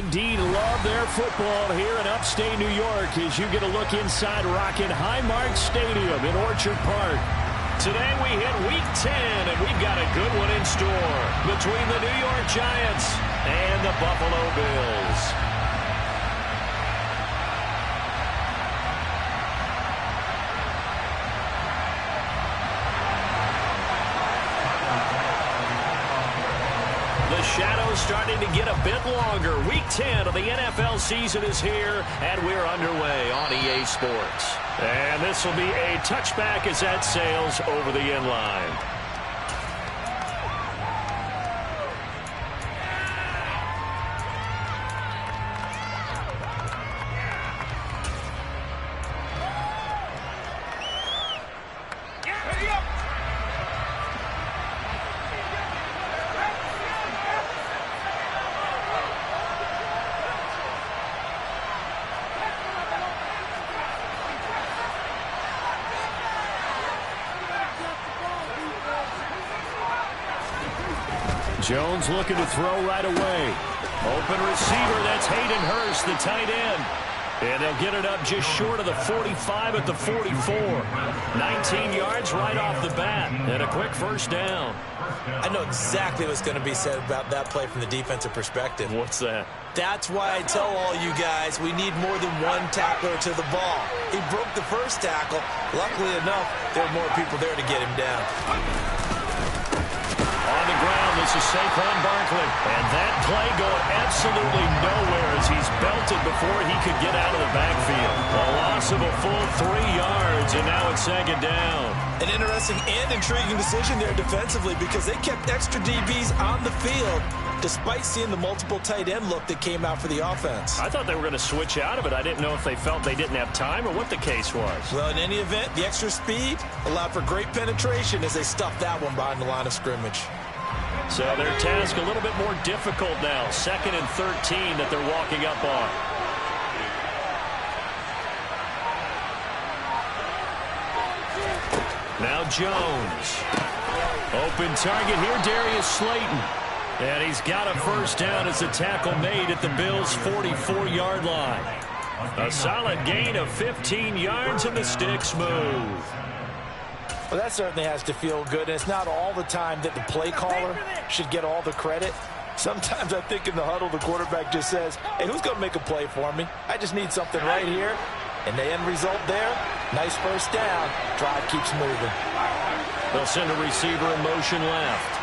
indeed love their football here in upstate New York as you get a look inside Rocket Highmark Stadium in Orchard Park. Today we hit Week 10, and we've got a good one in store between the New York Giants and the Buffalo Bills. The shadow's starting to get a bit longer. Week 10 of the NFL season is here, and we're underway on EA Sports. And this will be a touchback as that sails over the end line. Jones looking to throw right away. Open receiver, that's Hayden Hurst, the tight end. And they'll get it up just short of the 45 at the 44. 19 yards right off the bat. And a quick first down. I know exactly what's going to be said about that play from the defensive perspective. What's that? That's why I tell all you guys we need more than one tackler to the ball. He broke the first tackle. Luckily enough, there were more people there to get him down. On the ground, this is Saquon Barkley. And that play going absolutely nowhere as he's belted before he could get out of the backfield. A loss of a full 3 yards, and now it's second down. An interesting and intriguing decision there defensively because they kept extra DBs on the field despite seeing the multiple tight end look that came out for the offense. I thought they were going to switch out of it. I didn't know if they felt they didn't have time or what the case was. Well, in any event, the extra speed allowed for great penetration as they stuffed that one behind the line of scrimmage. So their task a little bit more difficult now. 2nd and 13 that they're walking up on. Now Jones. Open target here, Darius Slayton. And he's got a first down as a tackle made at the Bills' 44-yard line. A solid gain of 15 yards and the sticks move. Well, that certainly has to feel good. And it's not all the time that the play caller should get all the credit. Sometimes I think in the huddle, the quarterback just says, hey, who's going to make a play for me? I just need something right here. And the end result there, nice first down. Drive keeps moving. They'll send a receiver in motion left.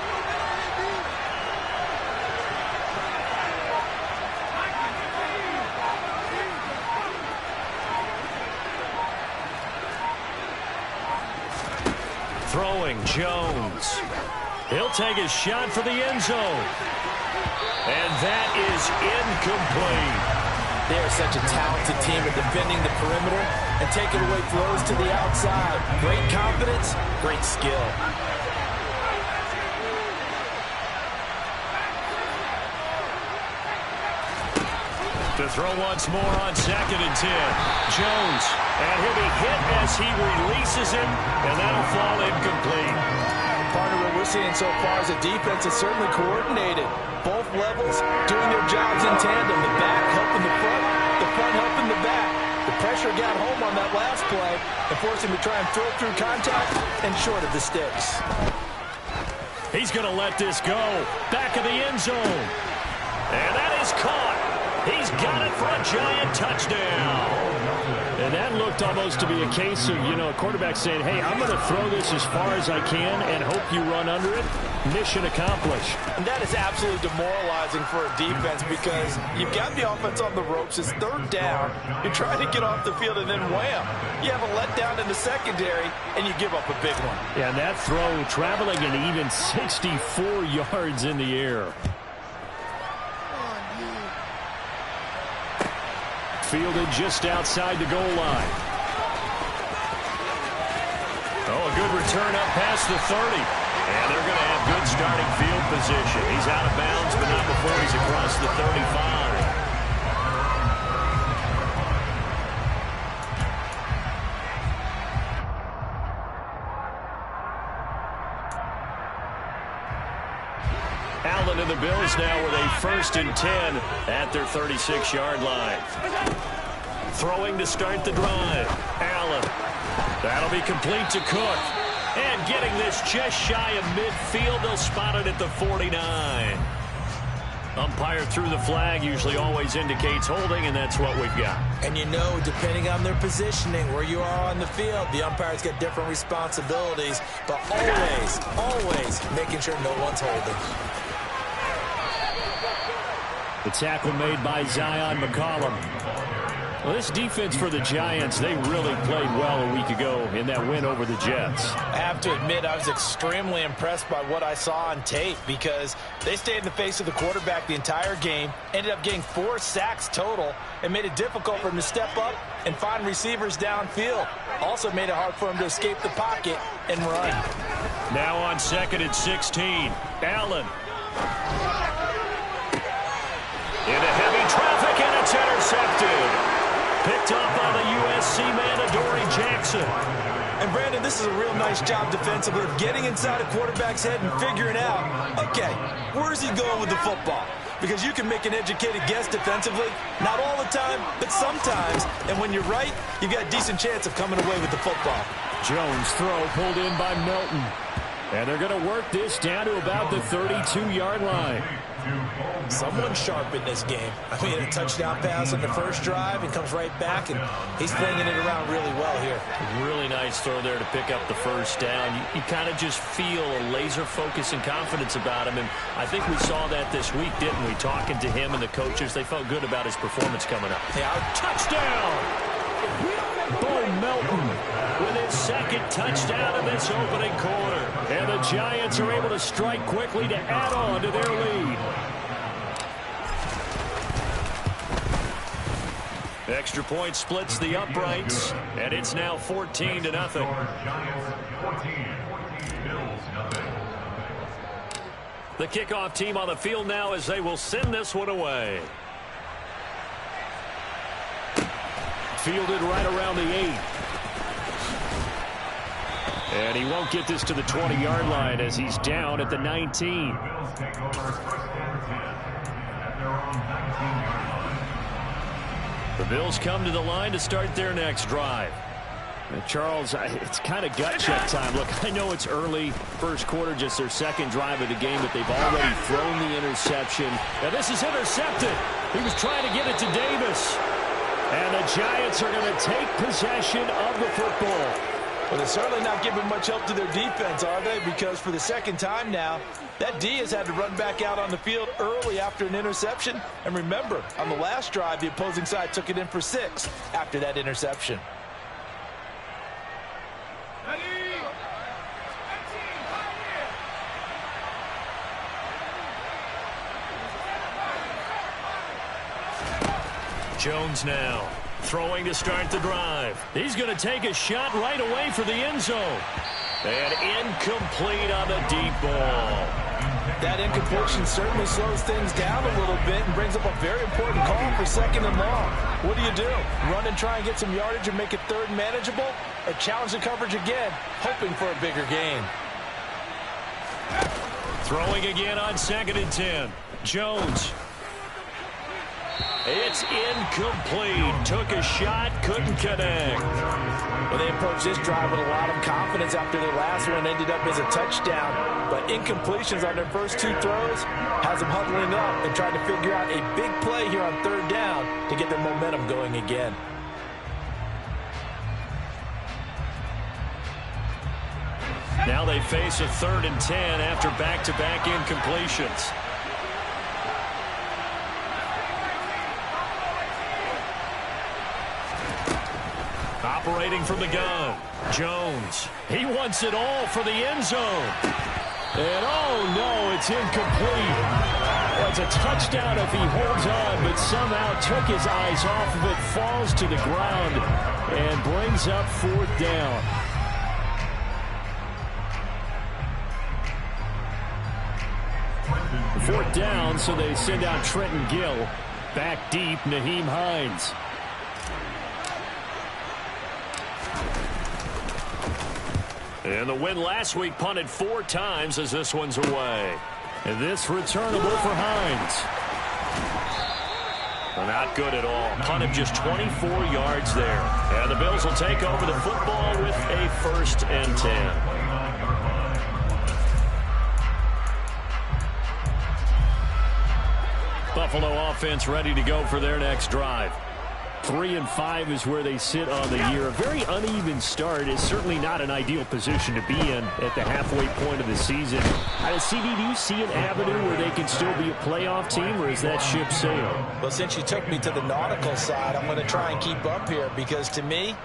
Throwing, Jones. He'll take his shot for the end zone. And that is incomplete. They are such a talented team at defending the perimeter and taking away throws to the outside. Great confidence, great skill. To throw once more on 2nd and 10. Jones. And he'll be hit as he releases him, and that'll fall incomplete. Part of what we're seeing so far is a defense that's certainly coordinated. Both levels doing their jobs in tandem. The back helping the front helping the back. The pressure got home on that last play and forced him to try and throw through contact and short of the sticks. He's going to let this go. Back of the end zone. And that is caught. He's got it for a Giant touchdown. And that looked almost to be a case of, a quarterback saying, hey, I'm going to throw this as far as I can and hope you run under it. Mission accomplished. And that is absolutely demoralizing for a defense because you've got the offense on the ropes. It's 3rd down. You're trying to get off the field and then wham. You have a letdown in the secondary and you give up a big one. Yeah, and that throw traveling an even 64 yards in the air. Fielded just outside the goal line. Oh, a good return up past the 30. And they're going to have good starting field position. He's out of bounds, but not before he's across the 35. Allen to the Bills now with a 1st and 10 at their 36-yard line. Throwing to start the drive. Allen. That'll be complete to Cook. And getting this just shy of midfield. They'll spot it at the 49. Umpire threw the flag, usually always indicates holding, and that's what we've got. And you know, depending on their positioning, where you are on the field, the umpires get different responsibilities, but always making sure no one's holding. The tackle made by Zion McCollum. Well, this defense for the Giants, they really played well a week ago in that win over the Jets. I have to admit, I was extremely impressed by what I saw on tape because they stayed in the face of the quarterback the entire game, ended up getting 4 sacks total, and made it difficult for him to step up and find receivers downfield. Also made it hard for him to escape the pocket and run. Now on 2nd and 16, Allen. Into heavy traffic, and it's intercepted. Picked up by the USC man, Adoree Jackson. And, Brandon, this is a real nice job defensively of getting inside a quarterback's head and figuring out, okay, where's he going with the football? Because you can make an educated guess defensively, not all the time, but sometimes. And when you're right, you've got a decent chance of coming away with the football. Jones' throw pulled in by Melton. And they're going to work this down to about the 32-yard line. Someone sharp in this game. I mean, a touchdown pass on the first drive, and comes right back, and he's flinging it around really well here. Really nice throw there to pick up the first down. You kind of just feel a laser focus and confidence about him, and I think we saw that this week, didn't we? Talking to him and the coaches, they felt good about his performance coming up. Yeah, touchdown! Bo Melton with his 2nd touchdown in this opening quarter. And the Giants are able to strike quickly to add on to their lead. Extra point splits the uprights, and it's now 14-0. The kickoff team on the field now as they will send this one away. Fielded right around the 8. And he won't get this to the 20-yard line as he's down at the 19. The Bills come to the line to start their next drive. And Charles, it's kind of gut check time. Look, I know it's early, first quarter, just their 2nd drive of the game, but they've already thrown the interception. Now this is intercepted. He was trying to get it to Davis. And the Giants are going to take possession of the football. Well, they're certainly not giving much help to their defense, are they? Because for the 2nd time now, that D has had to run back out on the field early after an interception. And remember, on the last drive, the opposing side took it in for 6 after that interception. Jones now throwing to start the drive. He's going to take a shot right away for the end zone. And incomplete on the deep ball. That incompletion certainly slows things down a little bit and brings up a very important call for 2nd and long. What do? Run and try and get some yardage and make it 3rd manageable? Or challenge the coverage again, hoping for a bigger gain? Throwing again on 2nd and 10. Jones. It's incomplete. Took a shot, couldn't connect. Well, they approached this drive with a lot of confidence after their last one ended up as a touchdown. But incompletions on their first 2 throws has them huddling up and trying to figure out a big play here on 3rd down to get their momentum going again. Now they face a 3rd and 10 after back-to-back incompletions. Operating from the gun, Jones. He wants it all for the end zone. And oh no, it's incomplete. Well, it's a touchdown if he holds on, but somehow took his eyes off of it, falls to the ground, and brings up 4th down. Fourth down, so they send out Trenton Gill. Back deep, Nyheim Hines. And the win last week punted 4 times as this one's away. And this returnable for Hines. Not good at all. Punt of just 24 yards there. And the Bills will take over the football with a 1st and 10. Buffalo offense ready to go for their next drive. 3-5 is where they sit on the year. A very uneven start is certainly not an ideal position to be in at the halfway point of the season. CD, do you see an avenue where they can still be a playoff team, or is that ship sailed? Well, since you took me to the nautical side, I'm going to try and keep up here because to me,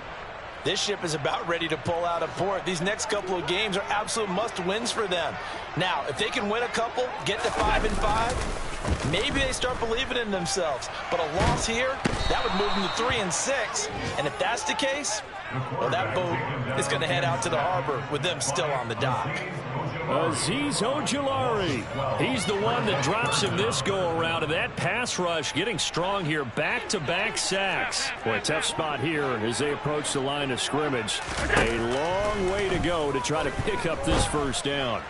this ship is about ready to pull out of port. These next couple of games are absolute must-wins for them. Now, if they can win a couple, get to 5-5, maybe they start believing in themselves. But a loss here, that would move them to 3-6. And if that's the case, well, that boat is going to head out to the harbor with them still on the dock. Azeez Ojulari. He's the one that drops him this go-around. And that pass rush getting strong here. Back-to-back sacks. Boy, tough spot here as they approach the line of scrimmage. A long way to go to try to pick up this 1st down.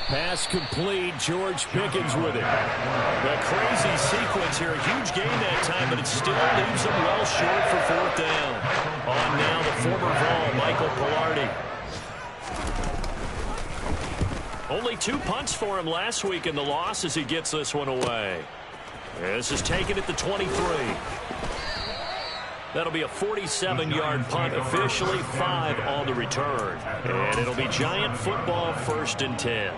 Pass complete. George Pickens with it. A crazy sequence here. A huge gain that time, but it still leaves them well short for 4th down. On now the former Vol, Michael Palardy. Only 2 punts for him last week in the loss as he gets this one away. This is taken at the 23. That'll be a 47-yard punt, officially 5 on the return. And it'll be Giant football 1st and 10.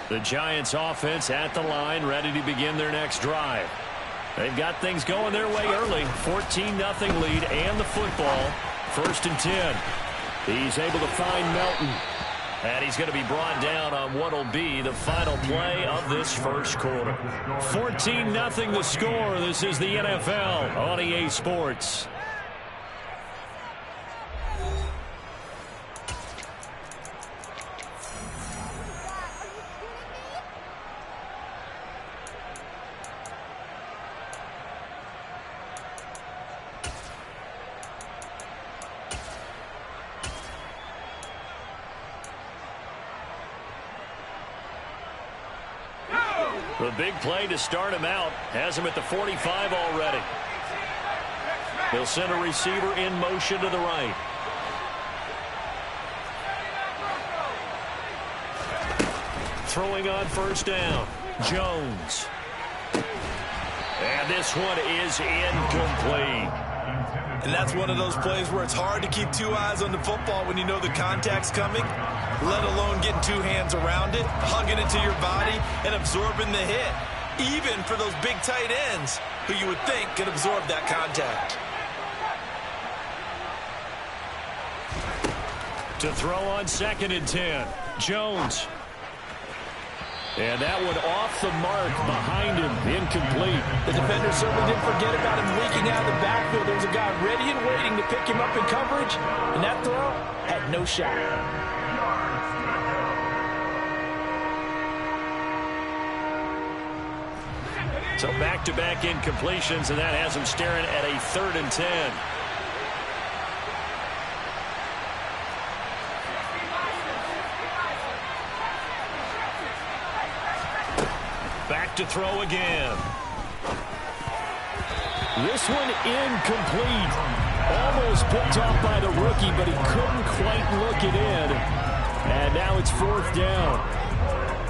The Giants offense at the line, ready to begin their next drive. They've got things going their way early. 14-0 lead and the football. 1st and 10. He's able to find Melton. And he's going to be brought down on what will be the final play of this 1st quarter. 14-0 the score. This is the NFL on EA Sports. The big play to start him out has him at the 45 already. He'll send a receiver in motion to the right. Throwing on 1st down, Jones. And this one is incomplete. And that's one of those plays where it's hard to keep 2 eyes on the football when you know the contact's coming, let alone getting 2 hands around it, hugging it to your body, and absorbing the hit, even for those big tight ends who you would think could absorb that contact. To throw on 2nd and 10, Jones. And that one off the mark behind him, incomplete. The defender certainly didn't forget about him leaking out of the backfield. There was a guy ready and waiting to pick him up in coverage, and that throw had no shot. So back-to-back incompletions, and that has him staring at a 3rd and 10. Back to throw again. This one incomplete. Almost picked off by the rookie, but he couldn't quite look it in. And now it's 4th down.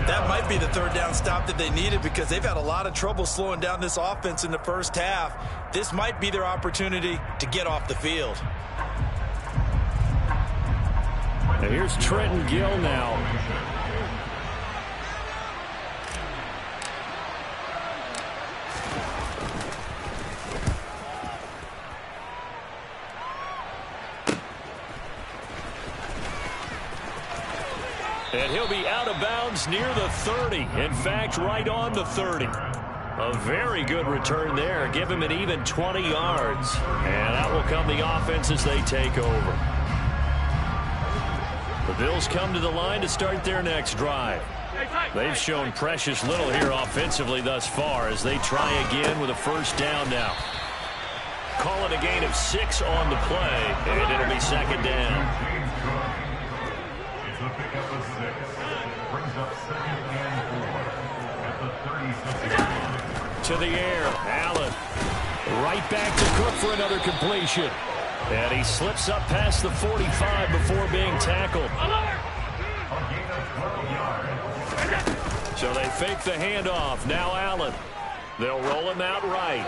That might be the 3rd down stop that they needed because they've had a lot of trouble slowing down this offense in the 1st half. This might be their opportunity to get off the field. Now here's Trenton Gill now. And he'll be out of bounds near the 30. In fact, right on the 30. A very good return there. Give him an even 20 yards. And that will come the offense as they take over. The Bills come to the line to start their next drive. They've shown precious little here offensively thus far as they try again with a first down now. Call it a gain of 6 on the play, and it'll be second down. It's a pickup of 6. Brings up second and 4 at the 36. To the air, Allen. Right back to Cook for another completion. And he slips up past the 45 before being tackled. So they fake the handoff. Now Allen. They'll roll him out right.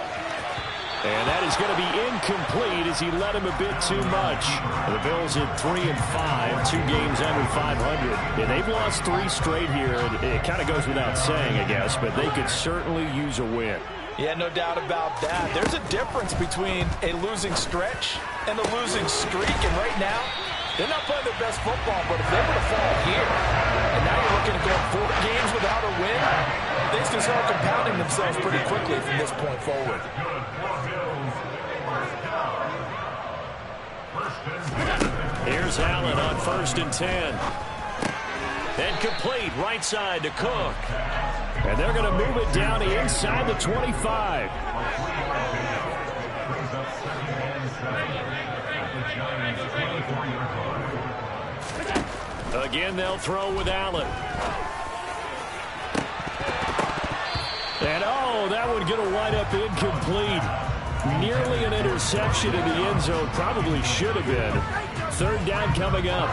And that is going to be incomplete as he led him a bit too much. The Bills at 3-5, 2 games under 500. And they've lost 3 straight here. It kind of goes without saying, I guess, but they could certainly use a win. Yeah, no doubt about that. There's a difference between a losing stretch and a losing streak. And right now, they're not playing their best football, but if they were to fall here, and now you're looking at going 4 games without a win, things can start compounding themselves pretty quickly from this point forward. Here's Allen on 1st and 10. And complete right side to Cook. And they're going to move it down inside the 25. Again, they'll throw with Allen. And, oh, that one going to wind up incomplete. Nearly an interception in the end zone. Probably should have been. 3rd down coming up.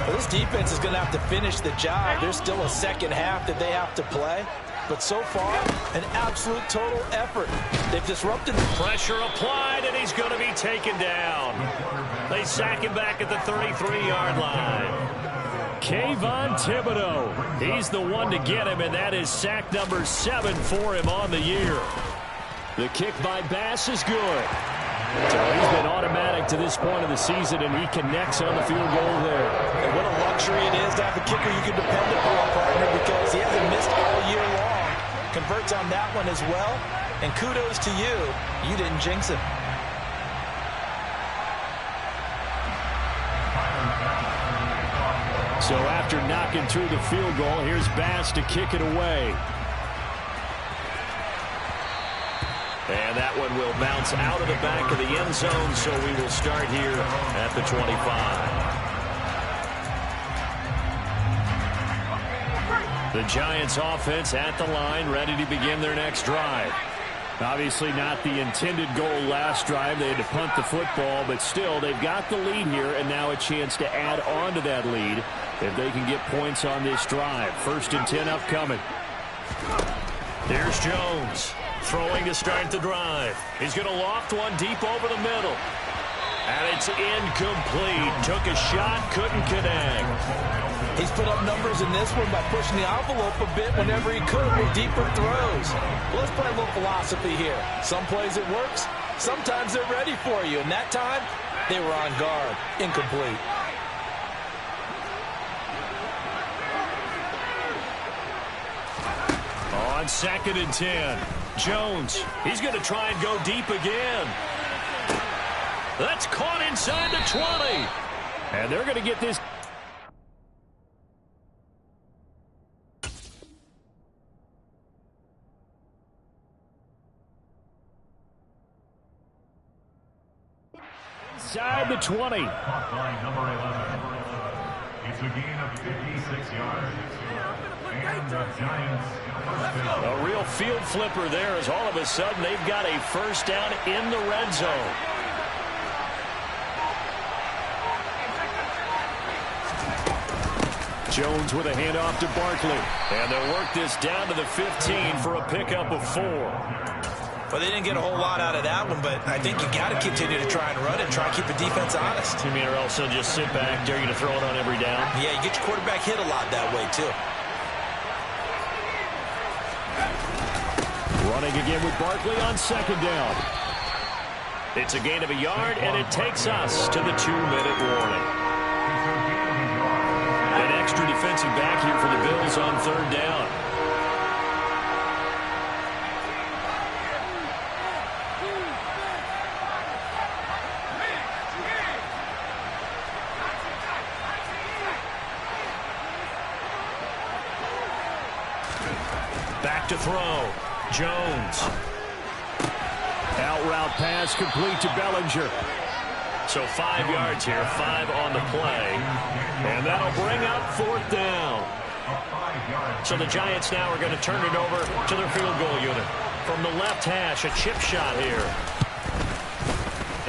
Well, this defense is going to have to finish the job. There's still a second half that they have to play. But so far, an absolute total effort. They've disrupted. Pressure applied, and he's going to be taken down. They sack him back at the 33-yard line. Kayvon Thibodeaux. He's the one to get him, and that is sack number 7 for him on the year. The kick by Bass is good. So he's been automatic to this point of the season, and he connects on the field goal there. And what a luxury it is to have a kicker you can depend upon, partner, because he hasn't missed all year long. Converts on that one as well. And kudos to you. You didn't jinx it. So after knocking through the field goal, here's Bass to kick it away. And that one will bounce out of the back of the end zone, so we will start here at the 25. The Giants offense at the line, ready to begin their next drive. Obviously not the intended goal last drive. They had to punt the football, but still they've got the lead here, and now a chance to add on to that lead if they can get points on this drive. 1st and 10 upcoming. There's Jones. Throwing to start the drive. He's going to loft one deep over the middle. And it's incomplete. Took a shot, couldn't connect. He's put up numbers in this one by pushing the envelope a bit whenever he could with deeper throws. Well, let's play a little philosophy here. Some plays it works. Sometimes they're ready for you. And that time, they were on guard. Incomplete. On 2nd and 10. Jones, he's going to try and go deep again. That's caught inside the 20. And they're going to get this. Inside the 20. Caught by number 11. It's a gain of 56 yards. And the Giants. A real field flipper there as all of a sudden they've got a first down in the red zone. Jones with a handoff to Barkley. And they'll work this down to the 15 for a pickup of 4. Well, they didn't get a whole lot out of that one, but I think you got to continue to try and run it, try and keep the defense honest. You mean or else they'll just sit back, dare you to throw it on every down? Yeah, you get your quarterback hit a lot that way, too. Running again with Barkley on 2nd down. It's a gain of a yard, and it takes us to the 2-minute warning. An extra defensive back here for the Bills on 3rd down. Back to throw. Jones. Out route pass complete to Bellinger. So 5 yards here, 5 on the play. And that'll bring up 4th down. So the Giants now are going to turn it over to their field goal unit. From the left hash, a chip shot here.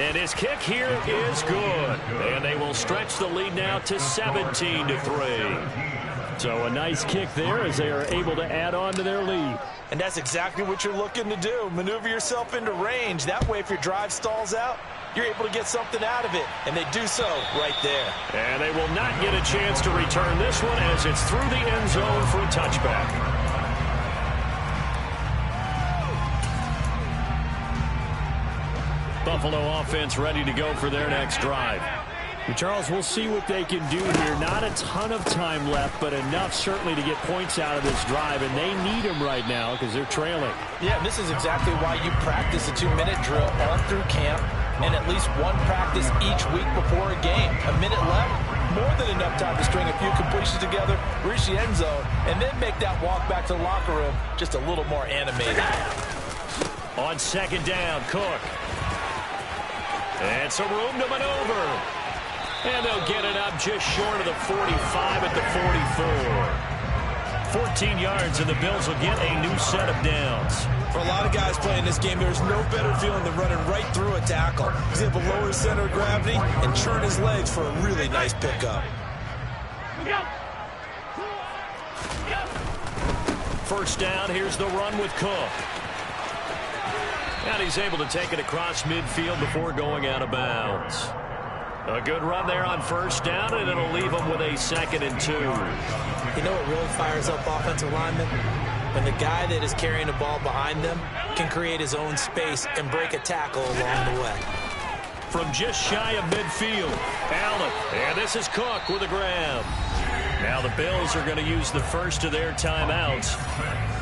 And his kick here is good. And they will stretch the lead now to 17-3. So a nice kick there as they are able to add on to their lead. And that's exactly what you're looking to do. Maneuver yourself into range. That way, if your drive stalls out, you're able to get something out of it. And they do so right there. And they will not get a chance to return this one as it's through the end zone for a touchback. Buffalo offense ready to go for their next drive. Charles, we'll see what they can do here. Not a ton of time left, but enough certainly to get points out of this drive, and they need them right now because they're trailing. Yeah, this is exactly why you practice a 2-minute drill all through camp and at least one practice each week before a game. A minute left, more than enough time to string a few completions together, reach the end zone, and then make that walk back to the locker room just a little more animated. On 2nd down, Cook. And some room to maneuver. And they'll get it up just short of the 45 at the 44. 14 yards, and the Bills will get a new set of downs. For a lot of guys playing this game, there's no better feeling than running right through a tackle. He's able to lower his center of gravity and churn his legs for a really nice pickup. First down, here's the run with Cook. And he's able to take it across midfield before going out of bounds. A good run there on first down, and it'll leave them with a 2nd and 2. You know what really fires up offensive linemen? When the guy that is carrying the ball behind them can create his own space and break a tackle along the way. From just shy of midfield, Allen. And this is Cook with a grab. Now the Bills are going to use the first of their timeouts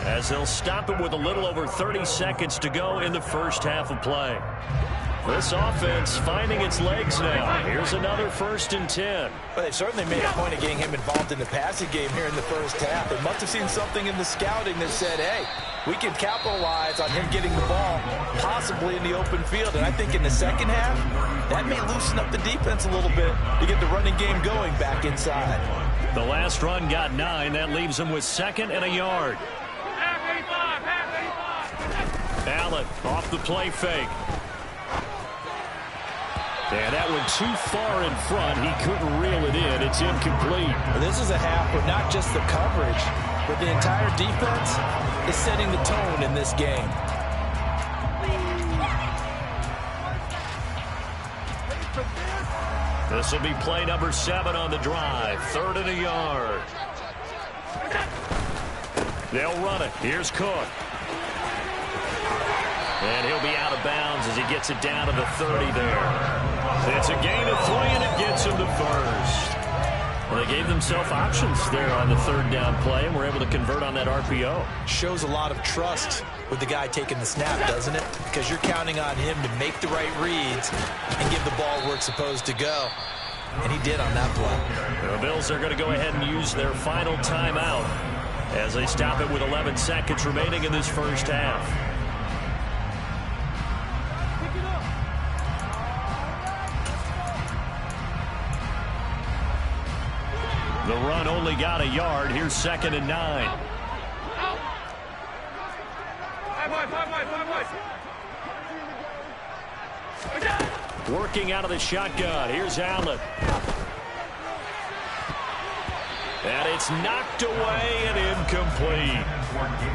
as they'll stop it with a little over 30 seconds to go in the first half of play. This offense finding its legs now. Here's another 1st and 10. Well, they've certainly made a point of getting him involved in the passing game here in the first half. They must have seen something in the scouting that said, hey, we can capitalize on him getting the ball, possibly in the open field. And I think in the second half, that may loosen up the defense a little bit to get the running game going back inside. The last run got 9. That leaves them with 2nd and a yard. Allen off the play fake. And that went too far in front. He couldn't reel it in. It's incomplete. Well, this is a half where not just the coverage, but the entire defense is setting the tone in this game. This will be play number 7 on the drive. 3rd and a yard. They'll run it. Here's Cook. And he'll be out of bounds as he gets it down to the 30 there. It's a gain of 3, and it gets him to first. Well, they gave themselves options there on the 3rd down play, and were able to convert on that RPO. Shows a lot of trust with the guy taking the snap, doesn't it? Because you're counting on him to make the right reads and give the ball where it's supposed to go. And he did on that play. The Bills are going to go ahead and use their final timeout as they stop it with 11 seconds remaining in this first half. The run only got a yard. Here's 2nd and 9. Working out of the shotgun. Here's Allen. And it's knocked away and incomplete.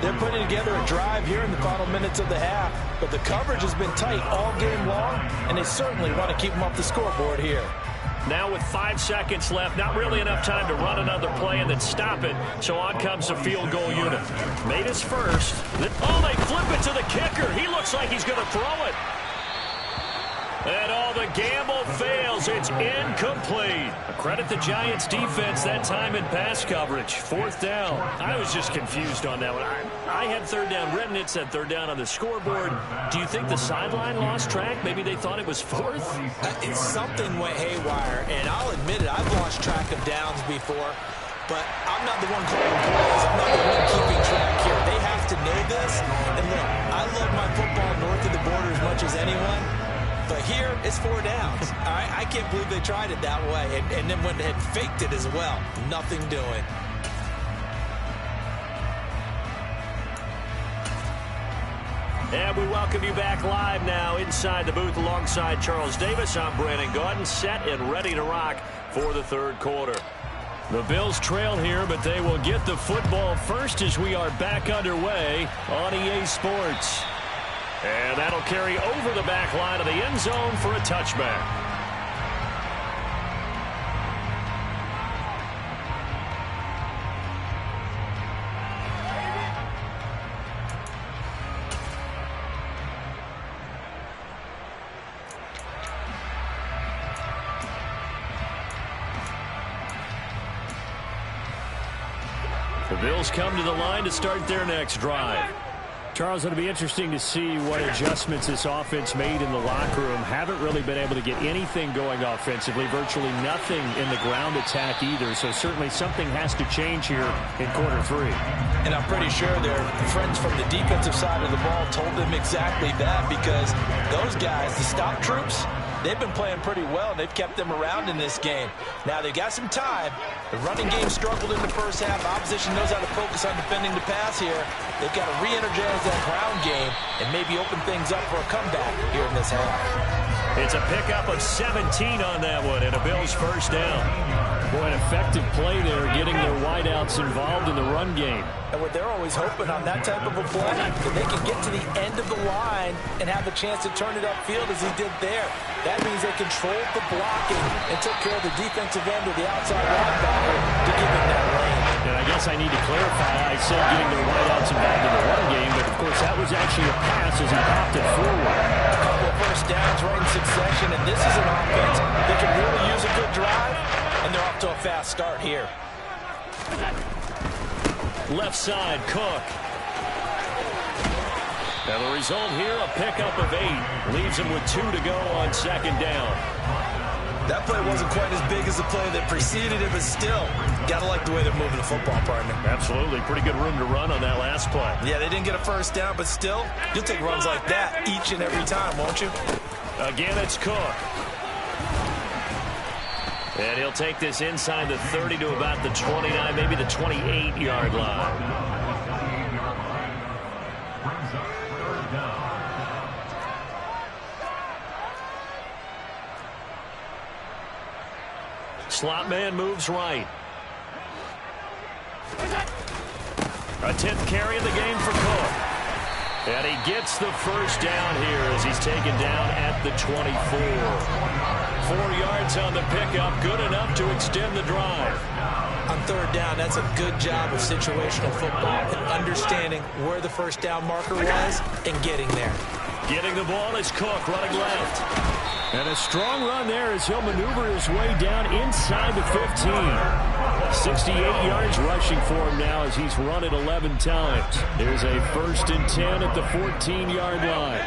They're putting together a drive here in the final minutes of the half, but the coverage has been tight all game long, and they certainly want to keep them off the scoreboard here. Now with 5 seconds left, not really enough time to run another play and then stop it. So on comes the field goal unit. Made his first. Oh, they flip it to the kicker. He looks like he's going to throw it. And the gamble fails. It's incomplete. Credit the Giants defense that time in pass coverage. 4th down. I was just confused on that one. I had 3rd down written. It said 3rd down on the scoreboard. Do you think the sideline lost track? Maybe they thought it was 4th? Something went haywire, and I'll admit it, I've lost track of downs before, but I'm not the one calling plays. I'm not the one keeping track here. They have to know this. And look, I love my football north of the border as much as anyone. But here, it's 4 downs. All right? I can't believe they tried it that way. And then went ahead and faked it as well. Nothing doing. And we welcome you back live now inside the booth alongside Charles Davis. I'm Brandon Gaudin, set and ready to rock for the third quarter. The Bills trail here, but they will get the football first as we are back underway on EA Sports. And that'll carry over the back line of the end zone for a touchback. The Bills come to the line to start their next drive. Charles, it'll be interesting to see what adjustments this offense made in the locker room. Haven't really been able to get anything going offensively, virtually nothing in the ground attack either. So certainly something has to change here in quarter 3. And I'm pretty sure their friends from the defensive side of the ball told them exactly that, because those guys, the stop troops, they've been playing pretty well, and they've kept them around in this game. Now, they've got some time. The running game struggled in the first half. Opposition knows how to focus on defending the pass here. They've got to re-energize that ground game and maybe open things up for a comeback here in this half. It's a pickup of 17 on that one, and a Bills first down. Boy, an effective play there, getting their wideouts involved in the run game. And what they're always hoping on that type of a play, that they can get to the end of the line and have a chance to turn it upfield as he did there. That means they controlled the blocking and took care of the defensive end of the outside linebacker to give him that lane. And I guess I need to clarify, I said getting their wideouts involved in the run game, but of course that was actually a pass as he popped it forward. A couple of first downs right in succession, and this is an offense that can really use a good drive, and they're off to a fast start here. Left side, Cook. And the result here, a pickup of 8. Leaves him with 2 to go on second down. That play wasn't quite as big as the play that preceded it, but still, got to like the way they're moving the football, partner. Absolutely. Pretty good room to run on that last play. Yeah, they didn't get a first down, but still, you'll take runs like that each and every time, won't you? Again, it's Cook. And he'll take this inside the 30 to about the 29, maybe the 28-yard line. Slot man moves right. A 10th carry of the game for Cook. And he gets the first down here as he's taken down at the 24. 4 yards on the pickup, good enough to extend the drive. On third down, that's a good job of situational football and understanding where the first down marker was and getting there. Getting the ball is Cook running left. And a strong run there as he'll maneuver his way down inside the 15. 68 yards rushing for him now as he's run it 11 times. There's a 1st and 10 at the 14-yard line.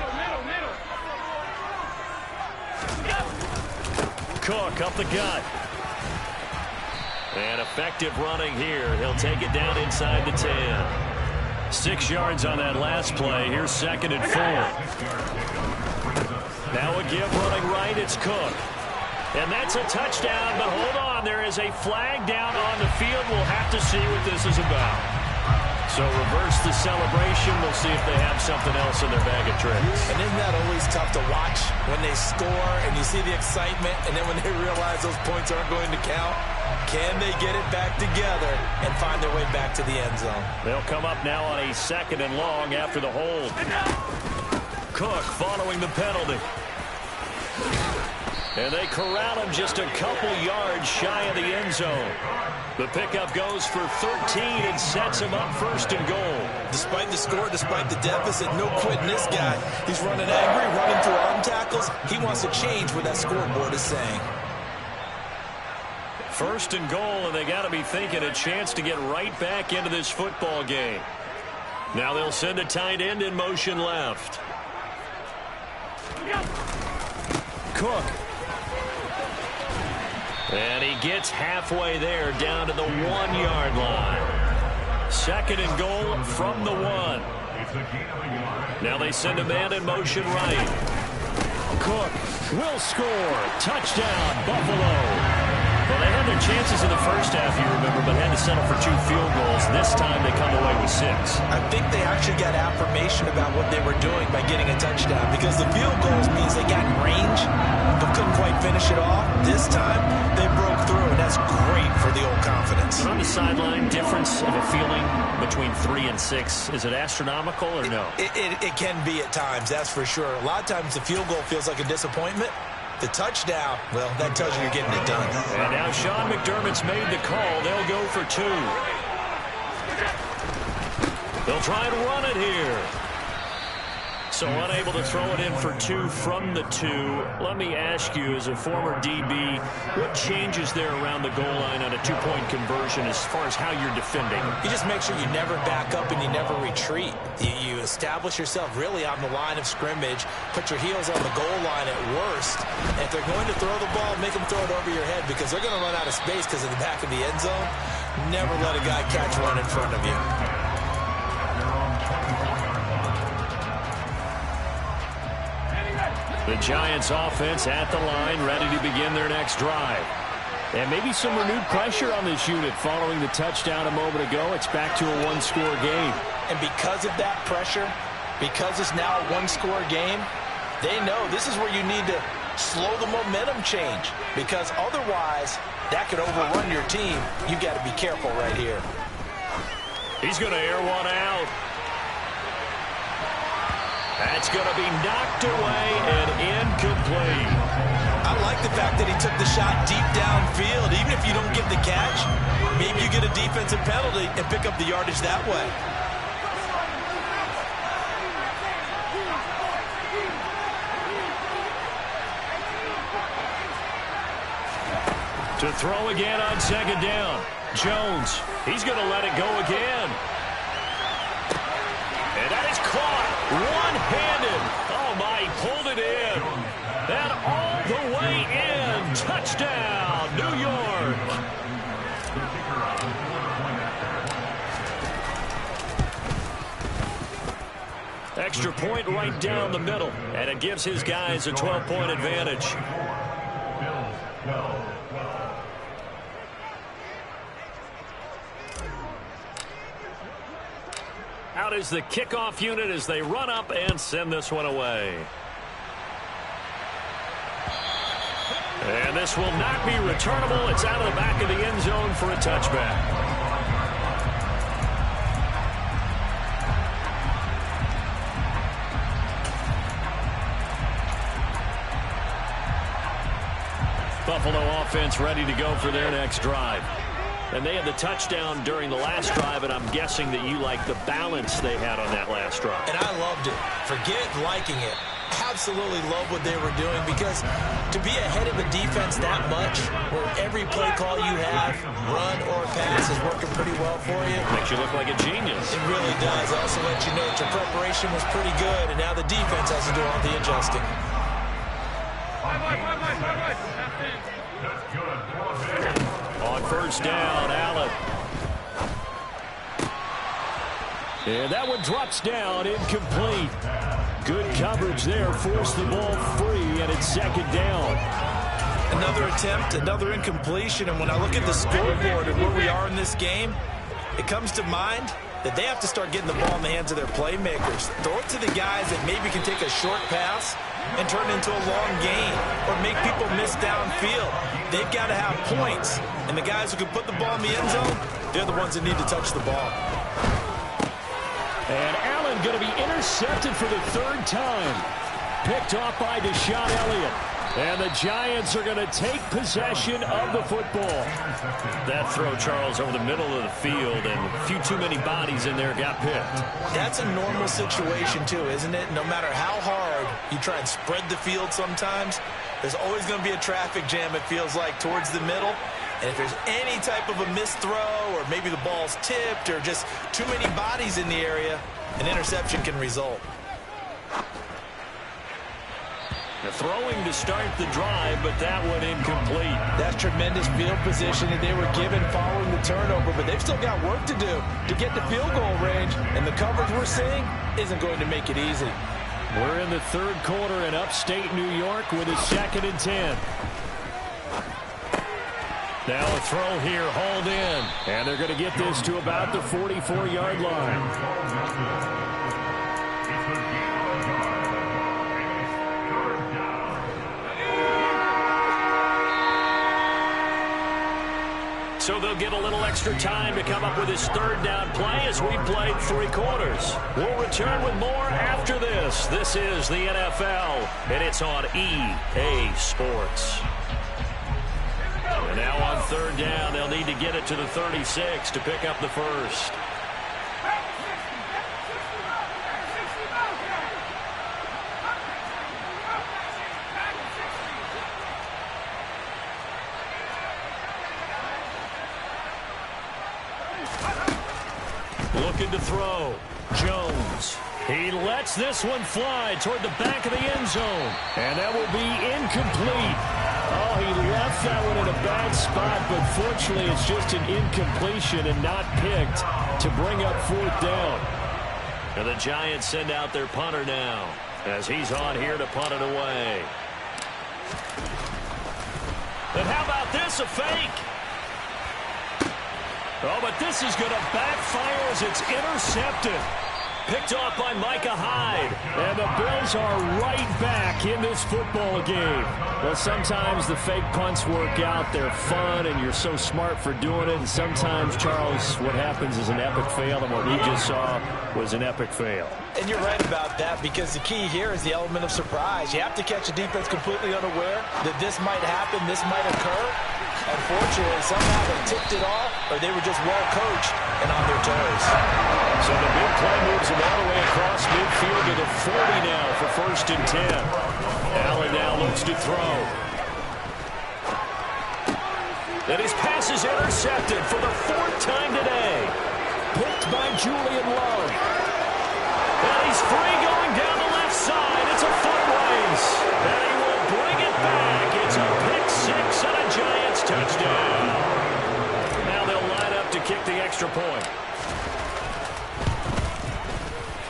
Cook up the gut. And effective running here. He'll take it down inside the 10. 6 yards on that last play. Here's 2nd and 4. Now a give running right. It's Cook. And that's a touchdown, but hold on. There is a flag down on the field. We'll have to see what this is about. So reverse the celebration. We'll see if they have something else in their bag of tricks. And isn't that always tough to watch when they score and you see the excitement, and then when they realize those points aren't going to count? Can they get it back together and find their way back to the end zone? They'll come up now on a 2nd and long after the hold. Cook following the penalty. And they corral him just a couple yards shy of the end zone. The pickup goes for 13 and sets him up 1st and goal. Despite the score, despite the deficit, no quitting this guy. He's running angry, running through arm tackles. He wants to change what that scoreboard is saying. 1st and goal, and they got to be thinking a chance to get right back into this football game. Now they'll send a tight end in motion left. Cook. And he gets halfway there, down to the 1-yard line. Second and goal from the 1. Now they send a man in motion right. Cook will score. Touchdown, Buffalo. Well, they had their chances in the first half, you remember, but had to settle for 2 field goals. This time they come away with 6. I think they actually got affirmation about what they were doing by getting a touchdown, because the field goals means they got in range but couldn't quite finish it off. This time they broke through, and that's great for the old confidence. On the sideline, difference of a feeling between 3 and 6, is it astronomical or no? It can be at times, that's for sure. A lot of times the field goal feels like a disappointment. The touchdown, well, that tells you you're getting it done. And now Sean McDermott's made the call. They'll go for 2. They'll try and run it here. So unable to throw it in for 2 from the 2. Let me ask you, as a former DB, what changes there around the goal line on a 2-point conversion as far as how you're defending? You just make sure you never back up and you never retreat. You establish yourself really on the line of scrimmage, put your heels on the goal line at worst. And if they're going to throw the ball, make them throw it over your head, because they're going to run out of space because of the back of the end zone. Never let a guy catch one in front of you. The Giants offense at the line, ready to begin their next drive. And maybe some renewed pressure on this unit following the touchdown a moment ago. It's back to a 1-score game. And because of that pressure, because it's now a 1-score game, they know this is where you need to slow the momentum change, because otherwise that could overrun your team. You've got to be careful right here. He's going to air one out. That's going to be knocked away and incomplete. I like the fact that he took the shot deep downfield. Even if you don't get the catch, maybe you get a defensive penalty and pick up the yardage that way. To throw again on second down. Jones, he's going to let it go again. And that is caught one-handed. Oh, my, he pulled it in. And all the way in. Touchdown, New York. Extra point right down the middle. And it gives his guys a 12-point advantage. Out is the kickoff unit as they run up and send this one away. And this will not be returnable. It's out of the back of the end zone for a touchback. Buffalo offense ready to go for their next drive. And they had the touchdown during the last drive, and I'm guessing that you like the balance they had on that last drive. And I loved it. Forget liking it. Absolutely love what they were doing, because to be ahead of a defense that much, where every play call you have, run or pass, is working pretty well for you. Makes you look like a genius. It really does. Also let you know that your preparation was pretty good, and now the defense has to do all the adjusting. On first down, Allen. And that one drops down, incomplete. Good coverage there, forced the ball free, and it's second down. Another attempt, another incompletion, and when I look at the scoreboard and where we are in this game, it comes to mind that they have to start getting the ball in the hands of their playmakers. Throw it to the guys that maybe can take a short pass and turn it into a long gain, or make people miss downfield. They've got to have points, and the guys who can put the ball in the end zone, they're the ones that need to touch the ball. And Allen going to be intercepted for the 3rd time. Picked off by Deshaun Elliott. And the Giants are going to take possession of the football. That throw, Charles, over the middle of the field, and a few too many bodies in there got picked. That's a normal situation, too, isn't it? No matter how hard you try and spread the field sometimes, there's always going to be a traffic jam, it feels like, towards the middle. And if there's any type of a missed throw, or maybe the ball's tipped, or just too many bodies in the area, an interception can result. Throwing to start the drive, but that one incomplete. That's tremendous field position that they were given following the turnover, but they've still got work to do to get to field goal range, and the coverage we're seeing isn't going to make it easy. We're in the third quarter in upstate New York with a 2nd and 10. Now a throw here, hauled in, and they're going to get this to about the 44-yard line. So they'll get a little extra time to come up with his 3rd down play as we played 3 quarters. We'll return with more after this. This is the NFL, and it's on EA Sports. And now on 3rd down, they'll need to get it to the 36 to pick up the first. Looking to throw. Jones. He lets this one fly toward the back of the end zone. And that will be incomplete. Oh, he left that one in a bad spot, but fortunately it's just an incompletion and not picked to bring up 4th down. And the Giants send out their punter now as he's on here to punt it away. And how about this, a fake? Oh, but this is going to backfire as it's intercepted. Picked off by Micah Hyde. And the Bills are right back in this football game. Well, sometimes the fake punts work out. They're fun, and you're so smart for doing it. And sometimes, Charles, what happens is an epic fail, and what we just saw was an epic fail. And you're right about that, because the key here is the element of surprise. You have to catch a defense completely unaware that this might happen, this might occur. Unfortunately, somehow they tipped it off, or they were just well coached and on their toes. So the big play moves them all the way across midfield to the 40 now for 1st and 10. Allen now looks to throw. And his pass is intercepted for the 4th time today. Picked by Julian Love. And he's free going down the left side. It's a foot race. And he will bring it back. It's a pick 6 and a Giants touchdown. Now they'll line up to kick the extra point.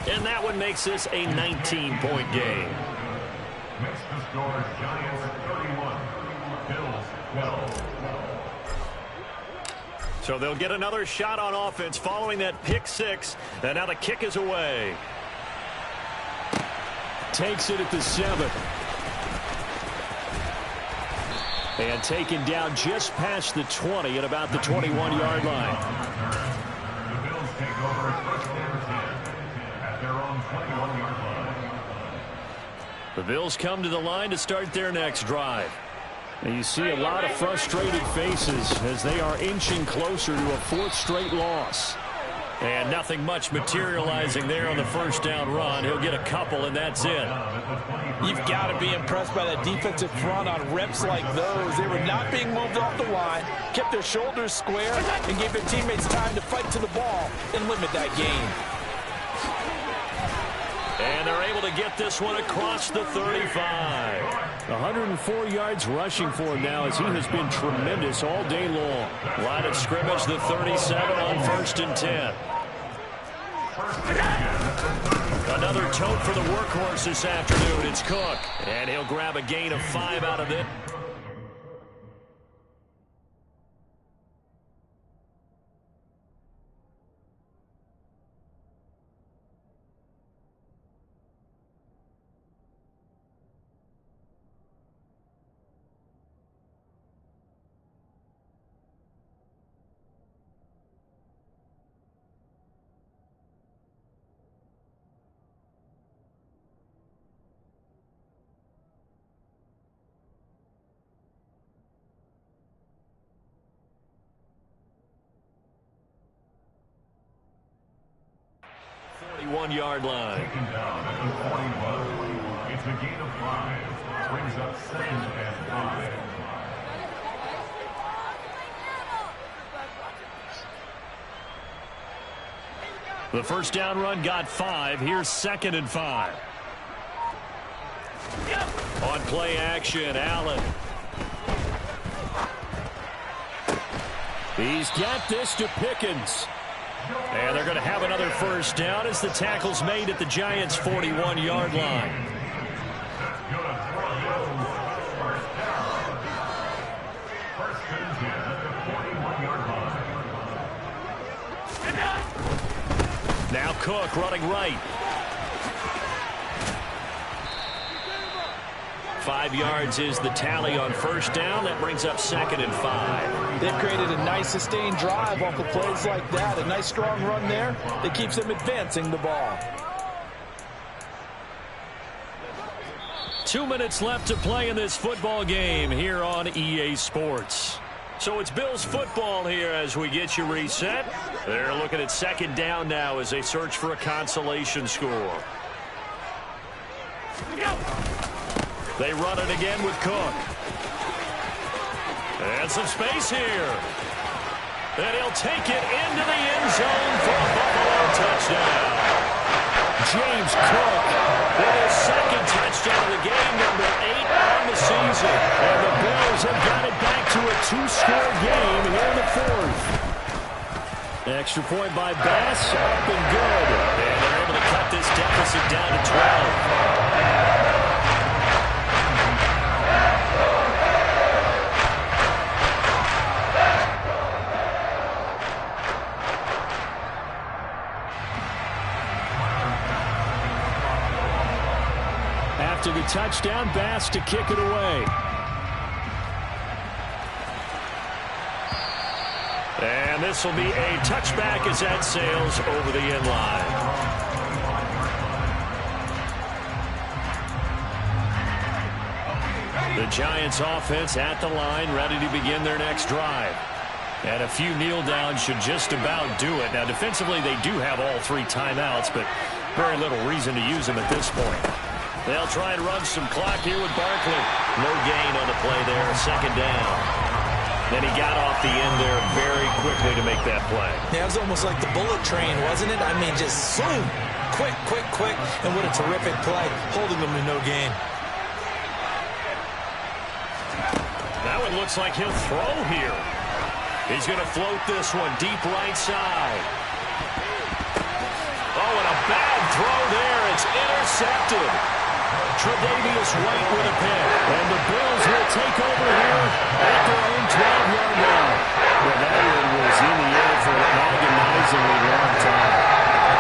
And that one makes this a 19-point game. Next to score, Giants 31, Bills 12. So they'll get another shot on offense following that pick 6. And now the kick is away. Takes it at the 7. And taken down just past the 20 at about the 21-yard line. The Bills take over at 1st and 10 at their own 21-yard line. The Bills come to the line to start their next drive. And you see a lot of frustrated faces as they are inching closer to a 4th straight loss. And nothing much materializing there on the 1st down run. He'll get a couple, and that's it. You've got to be impressed by that defensive front on reps like those. They were not being moved off the line, kept their shoulders square, and gave their teammates time to fight to the ball and limit that gain. And they're able to get this one across the 35. 104 yards rushing for him now as he has been tremendous all day long. Line of scrimmage, the 37 on 1st and 10. Another tote for the workhorse this afternoon. It's Cook. And he'll grab a gain of 5 out of it. Yard line. Taken down at the 41. It's a gain of 5. Brings up 2nd and 5. The 1st down run got 5. Here's 2nd and 5. On play action, Allen. He's got this to Pickens. And they're going to have another first down as the tackle's made at the Giants' 41-yard line. Now Cook running right. 5 yards is the tally on first down. That brings up 2nd and 5. They've created a nice sustained drive off of plays like that. A nice strong run there that keeps them advancing the ball. 2 minutes left to play in this football game here on EA Sports. So it's Bills football here as we get you reset. They're looking at 2nd down now as they search for a consolation score. They run it again with Cook. And some space here. And he'll take it into the end zone for a Buffalo touchdown. James Cook with his 2nd touchdown of the game, number 8 on the season. And the Bills have got it back to a 2-score game here in the 4th. Extra point by Bass, up and good. And they're able to cut this deficit down to 12. To the touchdown, Bass to kick it away. And this will be a touchback as that sails over the end line. The Giants offense at the line, ready to begin their next drive. And a few kneel downs should just about do it. Now defensively they do have all 3 timeouts, but very little reason to use them at this point. They'll try and run some clock here with Barkley. No gain on the play there, 2nd down. Then he got off the end there very quickly to make that play. Yeah, it was almost like the bullet train, wasn't it? I mean, just zoom. Quick, quick, quick. And what a terrific play, holding them to no gain. That one looks like he'll throw here. He's going to float this one deep right side. Oh, and a bad throw there. It's intercepted. Tre'Davious White with a pick. And the Bills will take over here at their own 12-yard line. Well, that one was in the air for an agonizingly long time.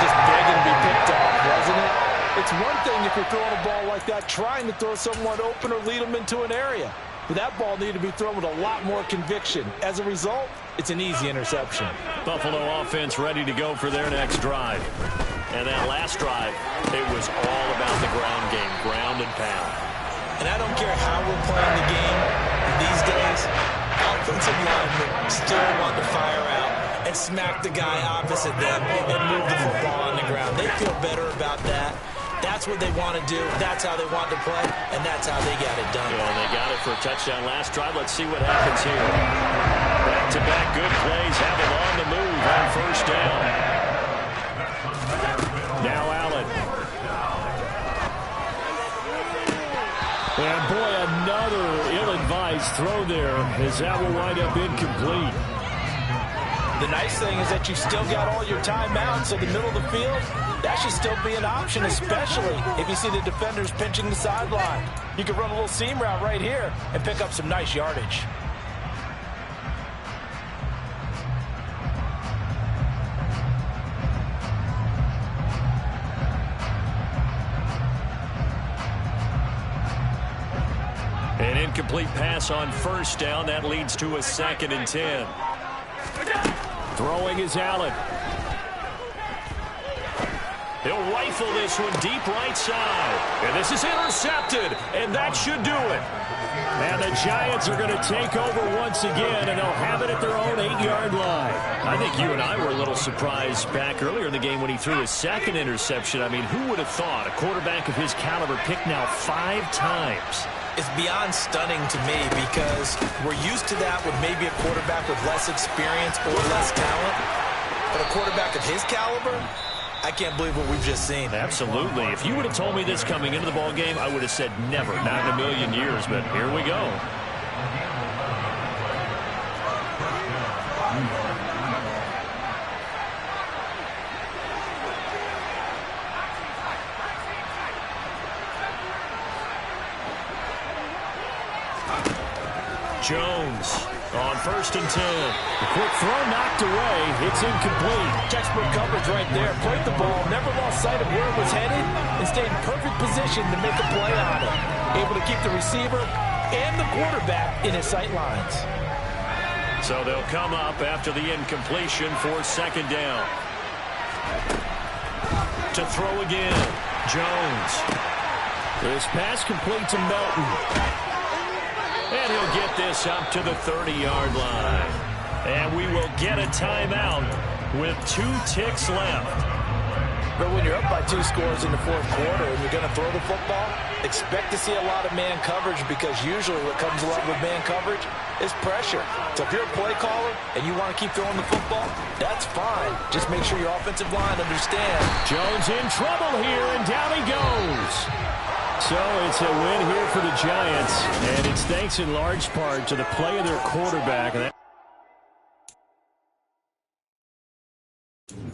Just begging to be picked off, wasn't it? It's one thing if you're throwing a ball like that, trying to throw someone open or lead them into an area. But that ball needed to be thrown with a lot more conviction. As a result, it's an easy interception. Buffalo offense ready to go for their next drive. And that last drive, it was all about the ground game, ground and pound. And I don't care how we're playing the game these days, offensive linemen still want to fire out and smack the guy opposite them and move the football on the ground. They feel better about that. That's what they want to do. That's how they want to play, and that's how they got it done. Yeah, they got it for a touchdown last drive. Let's see what happens here. Back-to-back good plays have them on the move on first down. Now Allen. And boy, another ill-advised throw there as that will wind up incomplete. The nice thing is that you still got all your timeouts, so the middle of the field, that should still be an option, especially if you see the defenders pinching the sideline. You can run a little seam route right here and pick up some nice yardage. An incomplete pass on first down. That leads to a 2nd and 10. Throwing is Allen. He'll rifle this one deep right side. And this is intercepted. And that should do it. And the Giants are going to take over once again, and they'll have it at their own 8-yard line. I think you and I were a little surprised back earlier in the game when he threw his 2nd interception. I mean, who would have thought a quarterback of his caliber picked now 5 times? It's beyond stunning to me because we're used to that with maybe a quarterback with less experience or less talent. But a quarterback of his caliber, I can't believe what we've just seen. Absolutely. If you would have told me this coming into the ball game, I would have said never, not in a million years, but here we go. Jones on 1st and 10. The quick throw knocked away. It's incomplete. Textbook coverage right there. Played the ball, never lost sight of where it was headed, and stayed in perfect position to make a play on it. Able to keep the receiver and the quarterback in his sight lines. So they'll come up after the incompletion for 2nd down. To throw again. Jones. This pass complete to Melton. And he'll get this up to the 30-yard line. And we will get a timeout with 2 ticks left. But when you're up by 2 scores in the 4th quarter and you're going to throw the football, expect to see a lot of man coverage, because usually what comes along with man coverage is pressure. So if you're a play caller and you want to keep throwing the football, that's fine. Just make sure your offensive line understands. Jones in trouble here, and down he goes. So it's a win here for the Giants, and it's thanks in large part to the play of their quarterback.